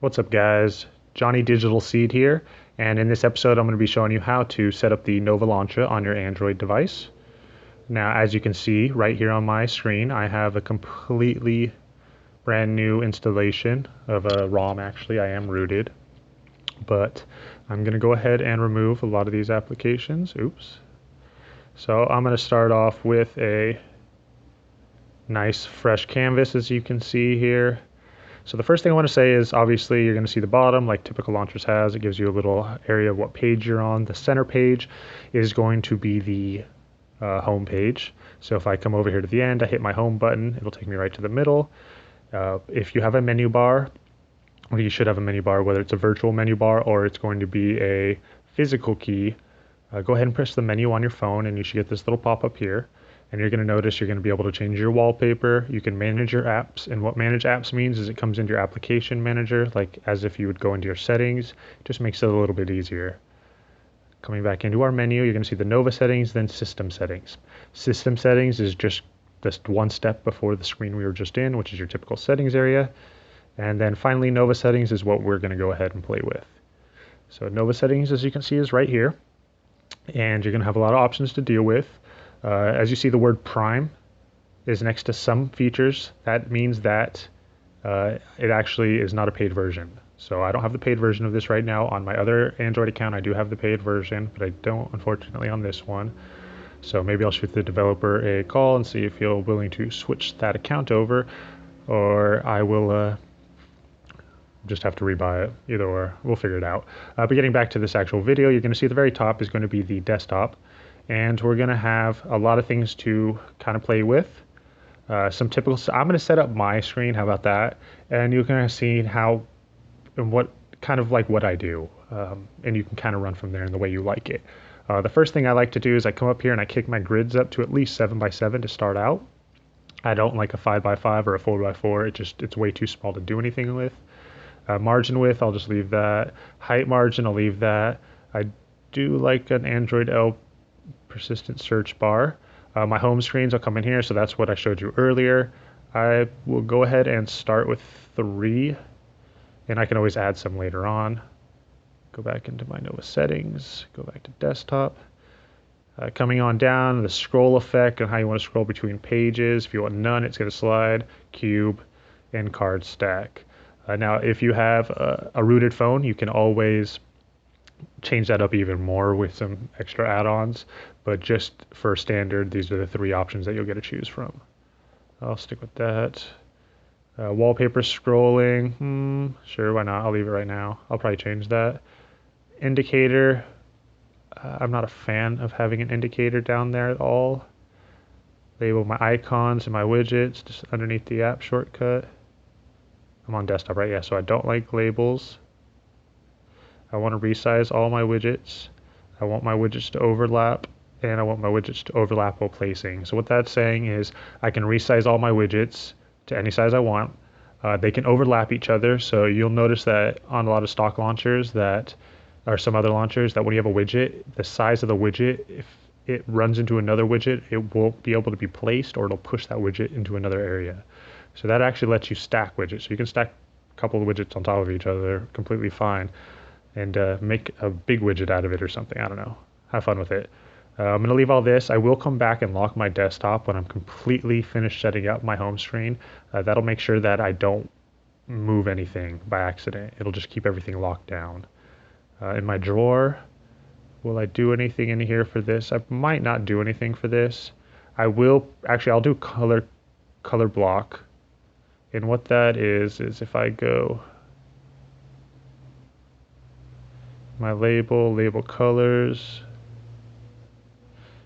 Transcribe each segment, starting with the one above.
What's up guys, Johnny Digital Seed here, and in this episode I'm going to be showing you how to set up the Nova Launcher on your Android device. Now as you can see right here on my screen, I have a completely brand new installation of a ROM. Actually, I am rooted, but I'm going to go ahead and remove a lot of these applications. Oops. So I'm going to start off with a nice fresh canvas, as you can see here. So the first thing I want to say is obviously you're going to see the bottom like typical launchers has. It gives you a little area of what page you're on. The center page is going to be the home page. So if I come over here to the end, I hit my home button, it'll take me right to the middle. If you have a menu bar, or you should have a menu bar, whether it's a virtual menu bar or it's going to be a physical key, go ahead and press the menu on your phone and you should get this little pop-up here. And you're going to notice you're going to be able to change your wallpaper. You can manage your apps, and what manage apps means is it comes into your application manager, like as if you would go into your settings. It just makes it a little bit easier. Coming back into our menu, you're going to see the Nova settings, then system settings. System settings is just one step before the screen we were just in, which is your typical settings area. And then finally, Nova settings is what we're going to go ahead and play with. So Nova settings, as you can see, is right here. And you're going to have a lot of options to deal with. As you see, the word Prime is next to some features. That means that it actually is not a paid version. So I don't have the paid version of this right now. On my other Android account, I do have the paid version, but I don't, unfortunately, on this one. So maybe I'll shoot the developer a call and see if he'll willing to switch that account over, or I will just have to rebuy it. Either or, we'll figure it out. But getting back to this actual video, you're going to see at the very top is going to be the desktop. And we're going to have a lot of things to kind of play with. Some typical, I'm going to set up my screen, how about that? And you're going to see how and what kind of like what I do. And you can kind of run from there in the way you like it. The first thing I like to do is I come up here and I kick my grids up to at least 7x7 to start out. I don't like a 5x5 or a 4x4. It's way too small to do anything with. Margin width, I'll just leave that. Height margin, I'll leave that. I do like an Android L persistent search bar. My home screens, I'll come in here, so that's what I showed you earlier. I will go ahead and start with 3, and I can always add some later on. Go back into my Nova settings, go back to desktop. Coming on down, the scroll effect and how you want to scroll between pages. If you want none, it's going to slide, cube, and card stack. Now, if you have a rooted phone, you can always change that up even more with some extra add-ons, but just for standard, these are the 3 options that you'll get to choose from. I'll stick with that. Wallpaper scrolling, sure, why not? I'll leave it right now. I'll probably change that. Indicator, I'm not a fan of having an indicator down there at all. Label my icons and my widgets just underneath the app shortcut. I'm on desktop, right? Yeah, so I don't like labels. I want to resize all my widgets. I want my widgets to overlap, and I want my widgets to overlap while placing. So what that's saying is I can resize all my widgets to any size I want. They can overlap each other, so you'll notice that on a lot of stock launchers that, or some other launchers, that when you have a widget, the size of the widget, if it runs into another widget, it won't be able to be placed, or it'll push that widget into another area. So that actually lets you stack widgets. So you can stack a couple of widgets on top of each other completely fine, and make a big widget out of it or something. I don't know. Have fun with it. I'm going to leave all this. I will come back and lock my desktop when I'm completely finished setting up my home screen. That'll make sure that I don't move anything by accident. It'll just keep everything locked down. In my drawer, will I do anything in here for this? I might not do anything for this. I will, actually, I'll do color block. And what that is if I go my label colors.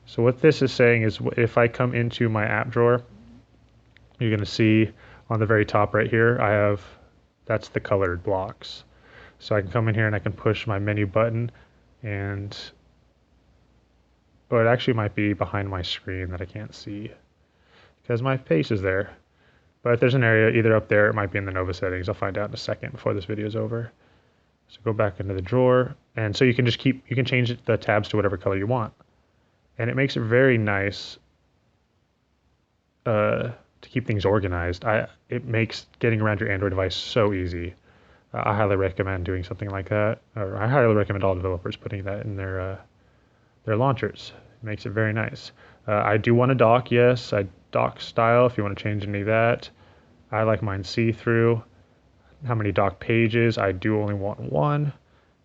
So what this is saying is if I come into my app drawer, you're going to see on the very top right here, that's the colored blocks. So I can come in here and I can push my menu button, or it actually might be behind my screen that I can't see because my face is there. But there's an area either up there, it might be in the Nova settings. I'll find out in a second before this video is over. So go back into the drawer, and so you can just you can change the tabs to whatever color you want. And it makes it very nice to keep things organized. It makes getting around your Android device so easy. I highly recommend doing something like that, or I highly recommend all developers putting that in their launchers. It makes it very nice. I do want a dock, yes. I dock style if you want to change any of that. I like mine see-through. How many dock pages? I do only want one.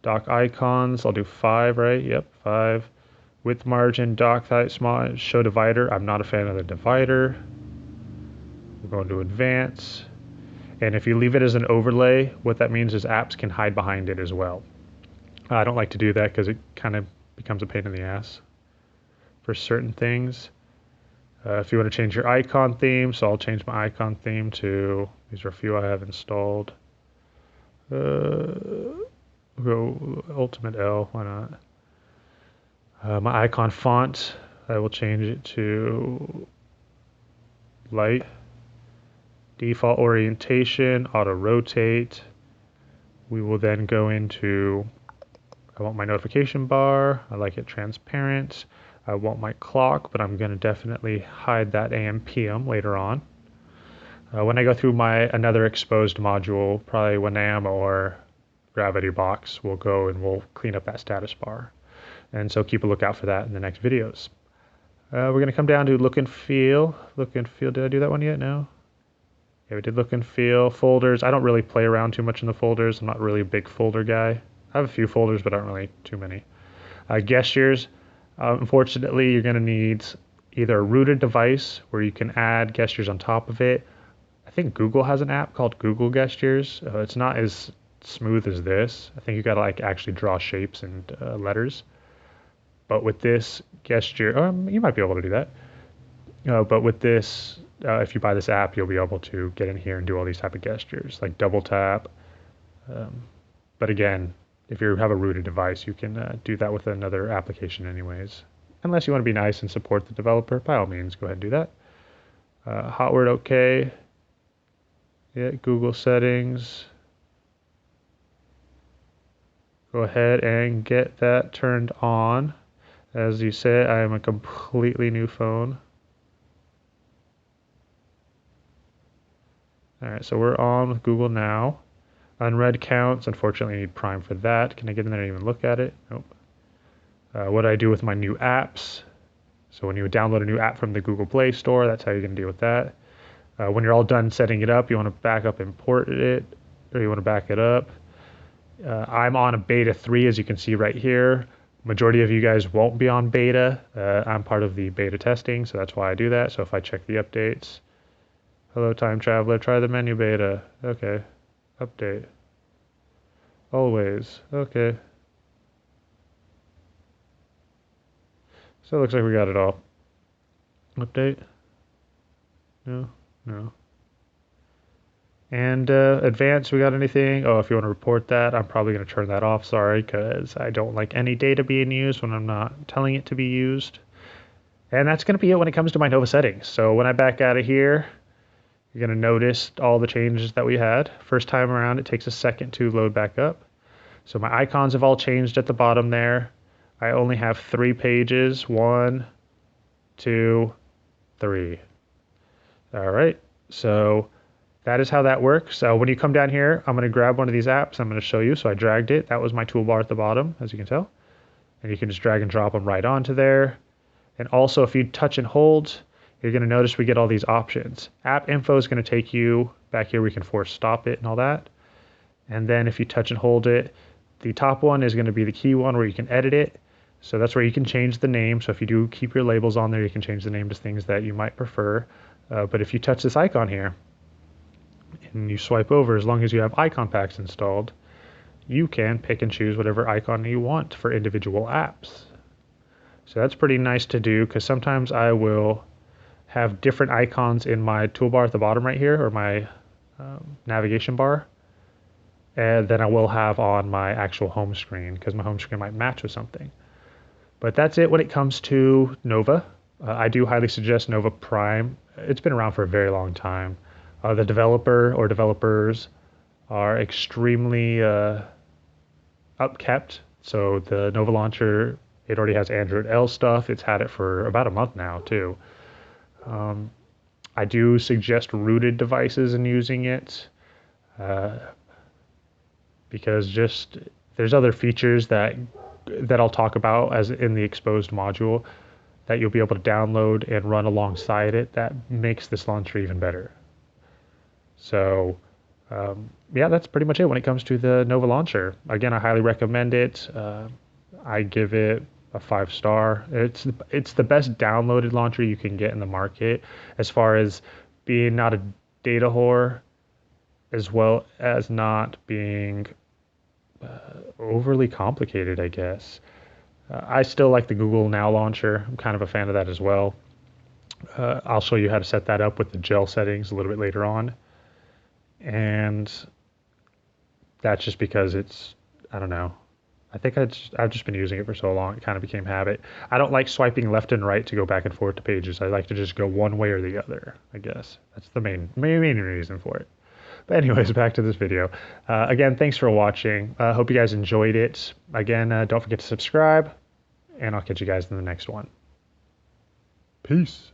Dock icons, I'll do 5, right? Yep, 5. Width margin, dock height, small, show divider. I'm not a fan of the divider. We're going to advance. And if you leave it as an overlay, what that means is apps can hide behind it as well. I don't like to do that because it kind of becomes a pain in the ass for certain things. If you want to change your icon theme, so I'll change my icon theme to, these are a few I have installed. Go Ultimate L, why not? My icon font, I will change it to light. Default orientation, auto rotate. We will then go into, I want my notification bar, I like it transparent. I want my clock, but I'm going to definitely hide that AM PM later on. When I go through my another exposed module, probably Winamp or Gravity Box, we'll go and we'll clean up that status bar. And so keep a lookout for that in the next videos. We're going to come down to look and feel. Look and feel, did I do that one yet? No? Yeah, we did look and feel. Folders, I don't really play around too much in the folders. I'm not really a big folder guy. I have a few folders, but I don't really too many. Gestures, unfortunately, you're going to need either a rooted device where you can add gestures on top of it. I think Google has an app called Google Gestures. It's not as smooth as this. I think you got to like actually draw shapes and letters. But with this gesture, you might be able to do that. But with this, if you buy this app, you'll be able to get in here and do all these type of gestures, like double tap. But again, if you have a rooted device, you can do that with another application anyways. Unless you want to be nice and support the developer, by all means, go ahead and do that. Hot word OK. Yeah, Google settings. Go ahead and get that turned on. As you say, I am a completely new phone. All right, so we're on with Google now. Unread counts, unfortunately I need Prime for that. Can I get in there and even look at it? Nope. What do I do with my new apps? So when you download a new app from the Google Playstore, that's how you're gonna deal with that. When you're all done setting it up, you wanna back up import it, or you wanna back it up. I'm on a beta 3, as you can see right here. Majority of you guys won't be on beta. I'm part of the beta testing, so that's why I do that. So if I check the updates, hello time traveler, try the menu beta. Okay, update. Always, okay. So it looks like we got it all. Update? No, no. And advanced, we got anything? Oh, if you want to report that, I'm probably going to turn that off, sorry, because I don't like any data being used when I'm not telling it to be used. And that's going to be it when it comes to my Nova settings. So when I back out of here, you're going to notice all the changes that we had. First time around, it takes a second to load back up. So my icons have all changed at the bottom there. I only have 3 pages. 1, 2, 3. All right, so that is how that works. So when you come down here, I'm going to grab one of these apps. I'm going to show you. So I dragged it. That was my toolbar at the bottom, as you can tell. And you can just drag and drop them right onto there. And also, if you touch and hold, you're going to notice we get all these options. App info is going to take you back here. We can force stop it and all that. And then if you touch and hold it, the top one is going to be the key one where you can edit it. So that's where you can change the name. So if you do keep your labels on there, you can change the name to things that you might prefer. But if you touch this icon here, and you swipe over, as long as you have icon packs installed, you can pick and choose whatever icon you want for individual apps. So that's pretty nice to do, because sometimes I will have different icons in my toolbar at the bottom right here, or my navigation bar, and then I will have on my actual home screen, because my home screen might match with something. But that's it when it comes to Nova. I do highly suggest Nova Prime. It's been around for a very long time. The developer or developers are extremely upkept. So the Nova launcher, it already has Android L stuff. It's had it for about a month now too. I do suggest rooted devices in using it. because just there's other features that I'll talk about as in the exposed module that you'll be able to download and run alongside it that makes this launcher even better. So yeah, that's pretty much it when it comes to the Nova launcher. Again, I highly recommend it. I give it a 5-star. It's the best downloaded launcher you can get in the market as far as being not a data whore, as well as not being overly complicated, I guess. I still like the Google Now launcher. I'm kind of a fan of that as well. I'll show you how to set that up with the gel settings a little bit later on. And that's just because it's, I don't know. I think I've just been using it for so long, it kind of became habit. I don't like swiping left and right to go back and forth to pages. I like to just go one way or the other, I guess. That's the main reason for it. But anyways, back to this video. Again, thanks for watching. Hope you guys enjoyed it. Again, don't forget to subscribe, and I'll catch you guys in the next one. Peace.